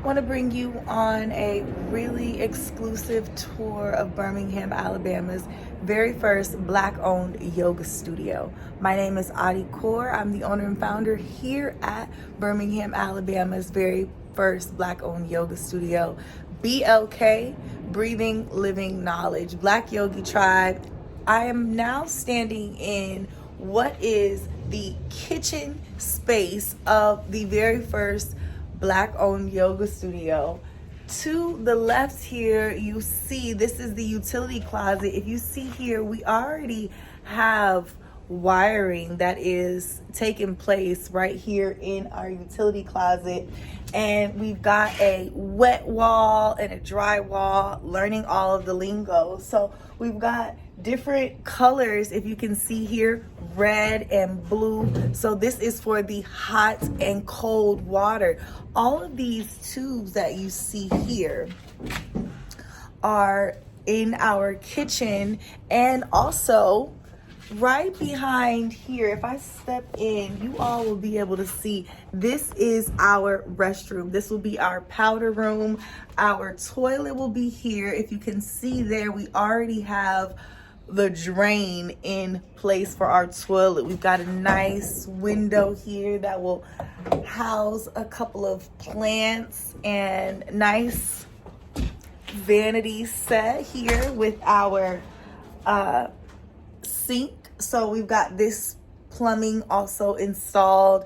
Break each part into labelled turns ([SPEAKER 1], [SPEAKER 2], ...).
[SPEAKER 1] want to bring you on a really exclusive tour of Birmingham, Alabama's very first Black-owned yoga studio. My name is Adi Kaur. I'm the owner and founder here at Birmingham, Alabama's very first Black-owned yoga studio. BLK, Breathing Living Knowledge, Black Yogi Tribe. I am now standing in what is the kitchen space of the very first Black-owned yoga studio. To the left here, you see this is the utility closet. If you see here, we already have wiring that is taking place right here in our utility closet, and we've got a wet wall and a dry wall, learning all of the lingo. So we've got different colors, if you can see here, red and blue. So this is for the hot and cold water. All of these tubes that you see here are in our kitchen, and also right behind here, if I step in, you all will be able to see this is our restroom. This will be our powder room. Our toilet will be here. If you can see there, we already have the drain in place for our toilet. We've got a nice window here that will house a couple of plants, and nice vanity set here with our sink. So we've got this plumbing also installed.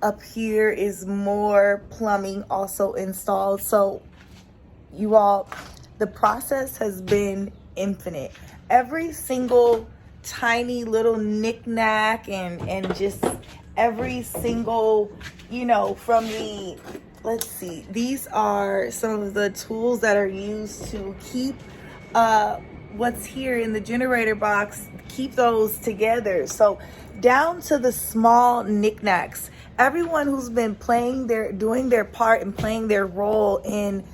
[SPEAKER 1] Up here is more plumbing also installed. So you all, the process has been infinite. Every single tiny little knick-knack and just every single, from the, let's see, these are some of the tools that are used to keep what's here in the generator box, keep those together. So down to the small knickknacks, everyone who's been doing their part and playing their role in,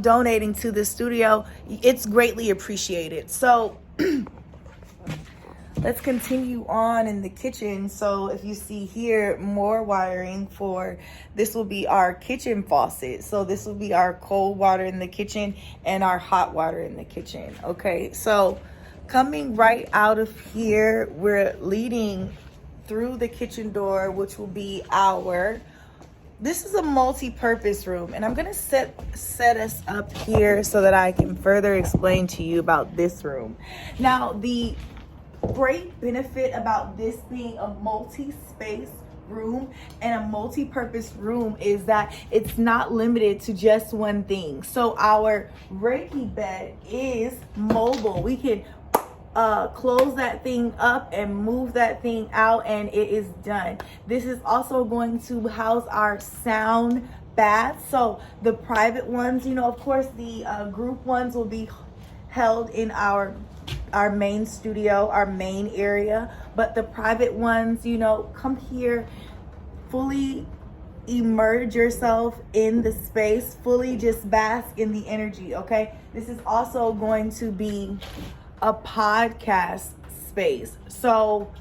[SPEAKER 1] donating to the studio, it's greatly appreciated. So let's continue on in the kitchen. So if you see here, more wiring for, this will be our kitchen faucet. So this will be our cold water in the kitchen and our hot water in the kitchen. Okay, so coming right out of here, we're leading through the kitchen door, which will be this is a multi-purpose room, and I'm gonna set us up here so that I can further explain to you about this room. Now, the great benefit about this being a multi-space room and a multi-purpose room is that it's not limited to just one thing. So our Reiki bed is mobile. We can close that thing up and move that thing out, and it is done. This is also going to house our sound bath. So the private ones, of course, the group ones will be held in our main studio, our main area, but the private ones, come here, fully immerse yourself in the space, fully just bask in the energy. Okay, this is also going to be a podcast space. So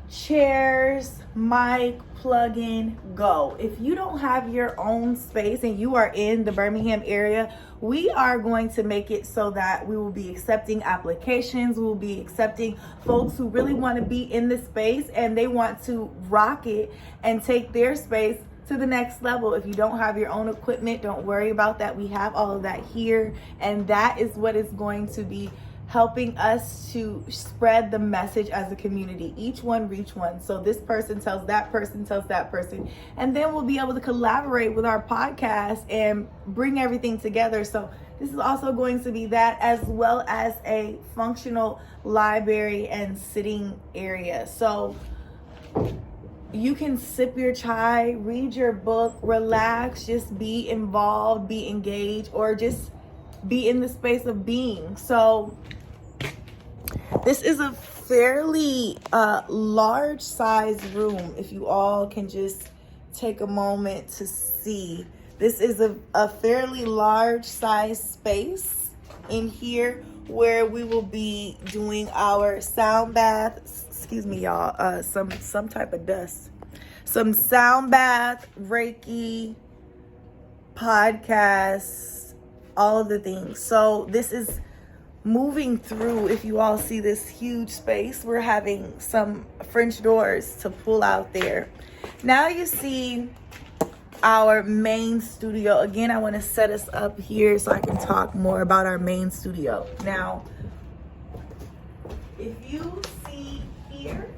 [SPEAKER 1] chairs, mic, plug in, go. If you don't have your own space and you are in the Birmingham area, we are going to make it so that we will be accepting applications. We will be accepting folks who really want to be in the space and they want to rock it and take their space to the next level. If you don't have your own equipment, don't worry about that. We have all of that here, and that is what is going to be helping us to spread the message as a community. Each one reach one. So this person tells that person, and then we'll be able to collaborate with our podcast and bring everything together. So this is also going to be that, as well as a functional library and sitting area. So you can sip your chai, read your book, relax, just be involved, be engaged, or just be in the space of being. So this is a fairly large size room. If you all can just take a moment to see, this is a fairly large size space in here where we will be doing our sound bath. Excuse me, y'all. Some type of dust. Some sound bath, Reiki, podcasts, all of the things. So this is moving through. If you all see this huge space, we're having some French doors to pull out there. Now you see our main studio. Again, I want to set us up here so I can talk more about our main studio. Now, if you see here,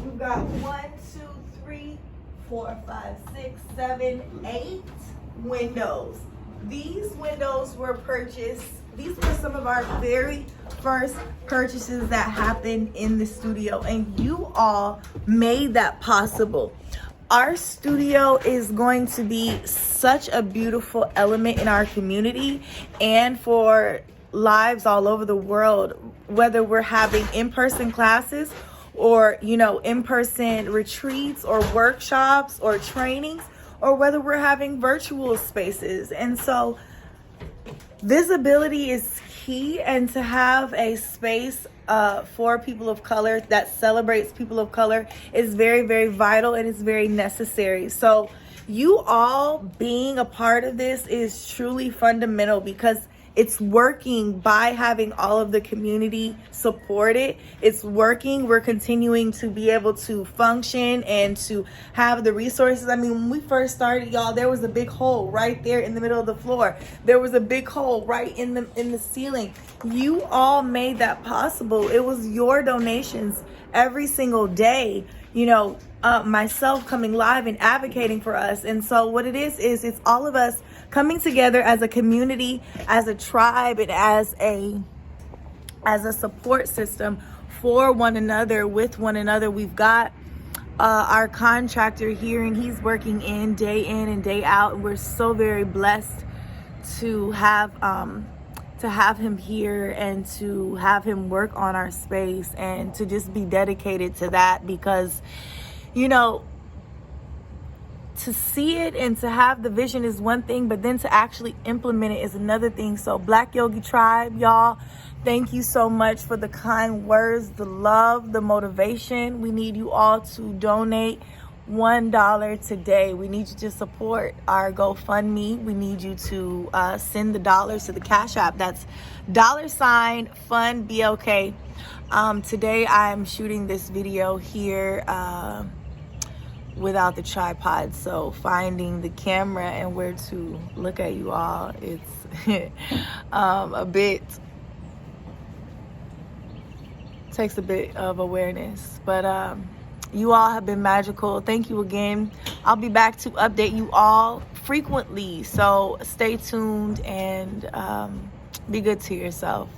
[SPEAKER 1] we've got 1, 2, 3, 4, 5, 6, 7, 8 windows. These windows were purchased. These were some of our very first purchases that happened in the studio, and you all made that possible. Our studio is going to be such a beautiful element in our community and for lives all over the world, whether we're having in-person classes or, in-person retreats or workshops or trainings, or whether we're having virtual spaces. And so visibility is key, and to have a space for people of color that celebrates people of color is very, very vital, and it's very necessary. So you all being a part of this is truly fundamental, because it's working by having all of the community support it. It's working. We're continuing to be able to function and to have the resources. I mean, when we first started, y'all, there was a big hole right there in the middle of the floor. There was a big hole right in the ceiling. You all made that possible. It was your donations every single day, myself coming live and advocating for us. And so what it is it's all of us coming together as a community, as a tribe, and as a support system for one another, with one another. We've got our contractor here, and he's working in and day out. We're so very blessed to have him here and to have him work on our space and to just be dedicated to that, because to see it and to have the vision is one thing, but then to actually implement it is another thing. So Black Yogi Tribe, y'all, thank you so much for the kind words, the love, the motivation. We need you all to donate $1 today. We need you to support our GoFundMe. We need you to send the dollars to the Cash App. That's $fundblk. Today I'm shooting this video here without the tripod, so finding the camera and where to look at you all, it's a bit, takes a bit of awareness, but you all have been magical. Thank you again. I'll be back to update you all frequently, so stay tuned and be good to yourself.